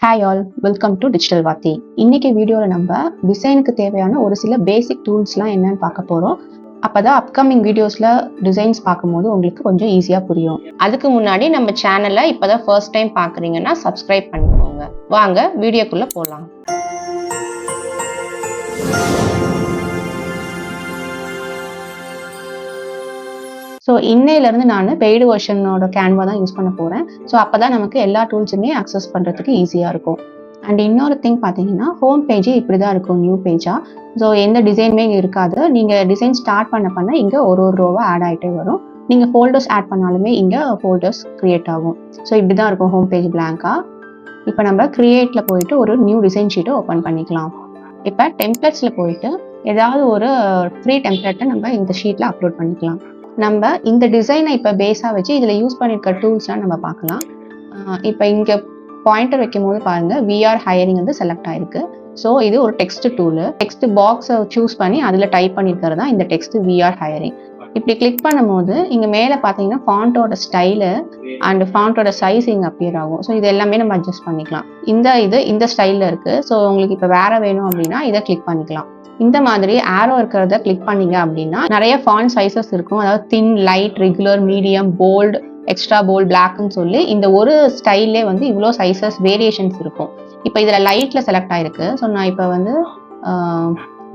Hi all, welcome to digital வாத்தி. இன்னைக்கு வீடியோவில் நம்ம டிசைனுக்கு தேவையான ஒரு சில பேசிக் டூல்ஸ்லாம் என்னன்னு பார்க்க போகிறோம். அப்போதான் அப்கமிங் வீடியோஸில் டிசைன்ஸ் பார்க்கும்போது உங்களுக்கு கொஞ்சம் ஈஸியாக புரியும். அதுக்கு முன்னாடி நம்ம சேனலை இப்போதான் ஃபர்ஸ்ட் டைம் பார்க்குறீங்கன்னா சப்ஸ்கிரைப் பண்ணிக்கோங்க. வாங்க வீடியோக்குள்ளே போகலாம். ஸோ இன்னையிலேருந்து நான் பெய்டு வெர்ஷனோட கேன்வா தான் யூஸ் பண்ண போகிறேன். ஸோ அப்போ தான் நமக்கு எல்லா டூல்ஸுமே அக்சஸ் பண்ணுறதுக்கு ஈஸியாக இருக்கும். அண்ட் இன்னொரு திங் பார்த்தீங்கன்னா, ஹோம் பேஜ் இப்படி தான் இருக்கும், நியூ பேஜாக. ஸோ எந்த டிசைனுமே இங்கே இருக்காது. நீங்கள் டிசைன் ஸ்டார்ட் பண்ண இங்கே ஒரு ரோவாக ஆட் ஆகிட்டே வரும். நீங்கள் ஃபோல்டர்ஸ் ஆட் பண்ணாலுமே இங்கே ஃபோல்டர்ஸ் க்ரியேட் ஆகும். ஸோ இப்படி தான் இருக்கும் ஹோம் பேஜ் பிளாங்காக. இப்போ நம்ம க்ரியேட்டில் போயிட்டு ஒரு நியூ டிசைன் ஷீட்டை ஓப்பன் பண்ணிக்கலாம். இப்போ டெம்ப்ளேட்ஸில் போயிட்டு ஏதாவது ஒரு ஃப்ரீ டெம்ப்ளேட்டை நம்ம இந்த ஷீட்டில் அப்லோட் பண்ணிக்கலாம். நம்ம இந்த டிசைனை இப்போ பேஸாக வச்சு இதில் யூஸ் பண்ணியிருக்க டூல்ஸ்லாம் நம்ம பார்க்கலாம். இப்போ இங்கே பாயிண்டர் வைக்கும் போது பாருங்கள், விஆர் ஹையரிங் வந்து செலக்ட் ஆயிருக்கு. ஸோ இது ஒரு டெக்ஸ்ட் டூலு. டெக்ஸ்ட் பாக்ஸை சூஸ் பண்ணி அதில் டைப் பண்ணியிருக்கிறது தான் இந்த டெக்ஸ்ட் விஆர் ஹையரிங். இப்படி கிளிக் பண்ணும்போது இங்கே மேலே பார்த்தீங்கன்னா ஃபாண்ட்டோட ஸ்டைலு அண்ட் ஃபாண்ட்டோட சைஸ் இங்கே அப்பியர் ஆகும். ஸோ இது எல்லாமே நம்ம அட்ஜஸ்ட் பண்ணிக்கலாம். இந்த ஸ்டைலில் இருக்குது. ஸோ உங்களுக்கு இப்போ வேறு வேணும் அப்படின்னா இதை கிளிக் பண்ணிக்கலாம். இந்த மாதிரி ஆரோ இருக்கிறத கிளிக் பண்ணீங்க அப்படின்னா நிறைய ஃபாண்ட் சைஸஸ் இருக்கும். அதாவது thin, light, regular, medium, bold, extra bold, பிளாக்னு சொல்லி இந்த ஒரு ஸ்டைல்லே வந்து இவ்வளோ சைஸஸ் வேரியேஷன்ஸ் இருக்கும். இப்போ இதில் லைட்டில் செலக்ட் ஆயிருக்கு. ஸோ நான் இப்போ வந்து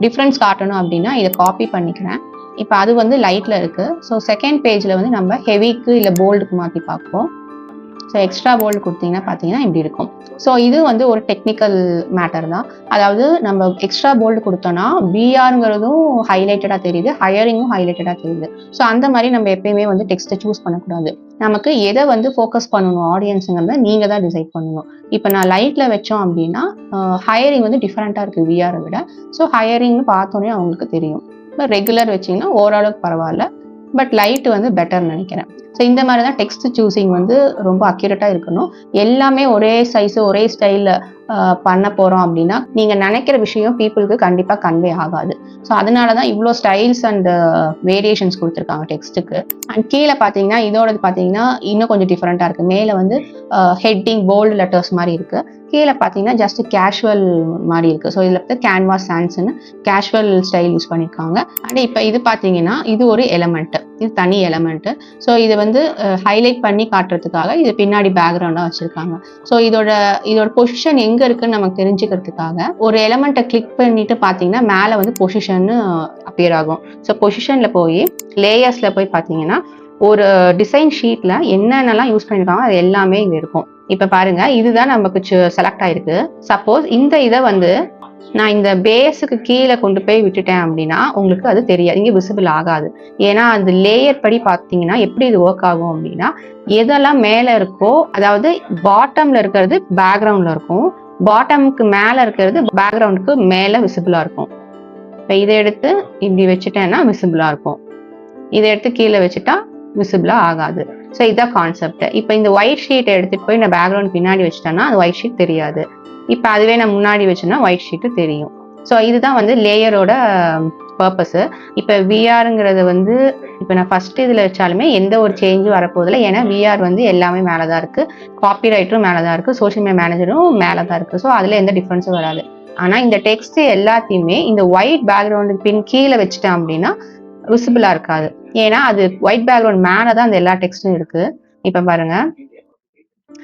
டிஃப்ரென்ஸ் காட்டணும் அப்படின்னா இதை காப்பி பண்ணிக்கிறேன். இப்போ அது வந்து லைட்டில் இருக்குது. ஸோ செகண்ட் பேஜில் வந்து நம்ம ஹெவிக்கு இல்லை போல்டுக்கு மாற்றி பார்ப்போம். ஸோ எக்ஸ்ட்ரா போல்டு கொடுத்தீங்கன்னா பார்த்தீங்கன்னா இப்படி இருக்கும். ஸோ இது வந்து ஒரு டெக்னிக்கல் மேட்டர் தான். அதாவது நம்ம எக்ஸ்ட்ரா போல்டு கொடுத்தோன்னா விஆருங்கிறதும் ஹைலைட்டடாக தெரியுது, ஹையரிங்கும் ஹைலைட்டடாக தெரியுது. ஸோ அந்த மாதிரி நம்ம எப்பயுமே வந்து டெக்ஸ்ட்டை சூஸ் பண்ணக்கூடாது. நமக்கு எதை வந்து ஃபோக்கஸ் பண்ணணும் ஆடியன்ஸுங்கிறத நீங்கள் தான் டிசைட் பண்ணணும். இப்போ நான் லைட்டில் வச்சோம் அப்படின்னா ஹையரிங் வந்து டிஃப்ரெண்ட்டாக இருக்குது விஆரை விட. ஸோ ஹையரிங்னு பார்த்தோன்னே அவங்களுக்கு தெரியும். இப்போ ரெகுலர் வச்சிங்கன்னா ஓரளவுக்கு பரவாயில்ல, பட் லைட் வந்து பெட்டர்னு நினைக்கிறேன். ஸோ இந்த மாதிரி தான் டெக்ஸ்ட் சூஸிங் வந்து ரொம்ப அக்யூரேட்டாக இருக்கணும். எல்லாமே ஒரே சைஸு ஒரே ஸ்டைலில் பண்ண போகிறோம் அப்படின்னா நீங்கள் நினைக்கிற விஷயம் பீப்புளுக்கு கண்டிப்பாக கன்வே ஆகாது. ஸோ அதனால தான் இவ்வளோ ஸ்டைல்ஸ் அண்ட் வேரியேஷன்ஸ் கொடுத்துருக்காங்க டெக்ஸ்ட்டுக்கு. அண்ட் கீழே பார்த்தீங்கன்னா இதோடது பார்த்தீங்கன்னா இன்னும் கொஞ்சம் டிஃப்ரெண்ட்டாக இருக்குது. மேலே வந்து ஹெட்டிங் போல்டு லெட்டர்ஸ் மாதிரி இருக்குது. கீழே பார்த்தீங்கன்னா ஜஸ்ட் கேஷுவல் மாதிரி இருக்குது. ஸோ இதில் வந்து கேன்வாஸ் சான்ஸ்ன்னு கேஷுவல் ஸ்டைல் யூஸ் பண்ணியிருக்காங்க. அண்ட் இப்போ இது பார்த்தீங்கன்னா இது ஒரு எலமெண்ட்டு, இது தனி எலமெண்ட்டு. ஸோ இதை வந்து ஹைலைட் பண்ணி காட்டுறதுக்காக இது பின்னாடி பேக்ரவுண்டாக வச்சுருக்காங்க. ஸோ இதோட பொசிஷன் எங்கே இருக்குன்னு நமக்கு தெரிஞ்சுக்கிறதுக்காக ஒரு எலமெண்ட்டை கிளிக் பண்ணிட்டு பார்த்தீங்கன்னா மேலே வந்து பொசிஷன்னு அப்பியர் ஆகும். ஸோ பொசிஷனில் போய் லேயர்ஸில் போய் பார்த்தீங்கன்னா ஒரு டிசைன் ஷீட்டில் என்னென்னலாம் யூஸ் பண்ணியிருக்காங்க அது எல்லாமே இங்கே இருக்கும். இப்போ பாருங்க, இதுதான் நமக்கு செலக்ட் ஆயிருக்கு. சப்போஸ் இந்த இதை வந்து நான் இந்த பேஸுக்கு கீழே கொண்டு போய் விட்டுட்டேன் அப்படின்னா உங்களுக்கு அது தெரியாது, இங்கே விசிபிள் ஆகாது. ஏன்னா அது லேயர் படி பார்த்தீங்கன்னா எப்படி இது ஒர்க் ஆகும் அப்படின்னா, எதெல்லாம் மேலே இருக்கோ, அதாவது பாட்டமில் இருக்கிறது பேக்ரவுண்டில் இருக்கும், பாட்டமுக்கு மேலே இருக்கிறது பேக்ரவுண்டுக்கு மேலே விசிபிளாக இருக்கும். இப்போ இதை எடுத்து இப்படி வச்சுட்டேன்னா விசிபிளாக இருக்கும், இதை எடுத்து கீழே வச்சுட்டா விசிபிளாக ஆகாது. ஸோ இதுதான் கான்செப்ட். இப்போ இந்த ஒயிட் ஷீட்டை எடுத்துகிட்டு போய் நான் பேக்ரவுண்ட் பின்னாடி வச்சுட்டேன்னா அது ஒயிட் ஷீட் தெரியாது. இப்போ அதுவே நான் முன்னாடி வச்சேன்னா ஒயிட் ஷீட்டு தெரியும். ஸோ இதுதான் வந்து லேயரோட பர்பஸு. இப்போ விஆருங்கிறது வந்து இப்போ நான் ஃபஸ்ட்டு இதில் வச்சாலுமே எந்த ஒரு சேஞ்சும் வரப்போதில்லை. ஏன்னா விஆர் வந்து எல்லாமே மேலே தான் இருக்குது, காப்பி ரைட்டரும் மேலே தான் இருக்குது, சோஷியல் மீடியா மேனேஜரும் மேலே தான் இருக்குது. ஸோ அதில் எந்த டிஃப்ரென்ஸும் வராது. ஆனால் இந்த டெக்ஸ்ட் எல்லாத்தையுமே இந்த ஒயிட் பேக்ரவுண்டுக்கு பின் கீழே வச்சுட்டேன் அப்படின்னா விசிபிளாக இருக்காது. ஏன்னா அது ஒயிட் பேக்ரவுண்ட் மேலே தான் அந்த எல்லா டெக்ஸ்டும் இருக்குது. இப்போ பாருங்க,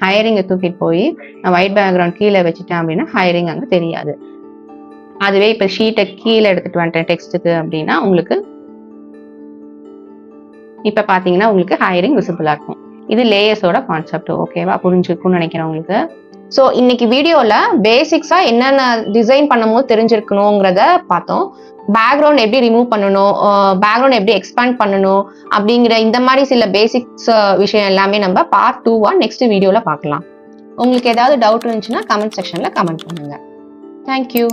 ஹையரிங்கை தூக்கிட்டு போய் நான் ஒயிட் பேக்ரவுண்ட் கீழே வச்சுட்டேன் அப்படின்னா ஹையரிங் அங்கே தெரியாது. அதுவே இப்போ ஷீட்டை கீழே எடுத்துட்டு வந்துட்டேன் டெக்ஸ்ட்டுக்கு அப்படின்னா உங்களுக்கு இப்போ பார்த்தீங்கன்னா உங்களுக்கு ஹையரிங் விசிபிளாக இருக்கும். இது லேயர்ஸோட கான்செப்ட். ஓகேவா, புரிஞ்சுக்கும்னு நினைக்கிறேன் உங்களுக்கு. ஸோ இன்னைக்கு வீடியோவில் பேசிக்ஸாக என்னென்ன டிசைன் பண்ணும்போது தெரிஞ்சிருக்கணுங்கிறத பார்த்தோம். பேக்ரவுண்ட் எப்படி ரிமூவ் பண்ணணும், பேக்ரவுண்ட் எப்படி எக்ஸ்பேண்ட் பண்ணணும் அப்படிங்கிற இந்த மாதிரி சில பேசிக்ஸ் விஷயம் எல்லாமே நம்ம பார்ட் 2 நெக்ஸ்ட் வீடியோவில் பார்க்கலாம். உங்களுக்கு ஏதாவது டவுட் இருந்துச்சுன்னா கமெண்ட் செக்ஷனில் கமெண்ட் பண்ணுங்க. தேங்க்யூ.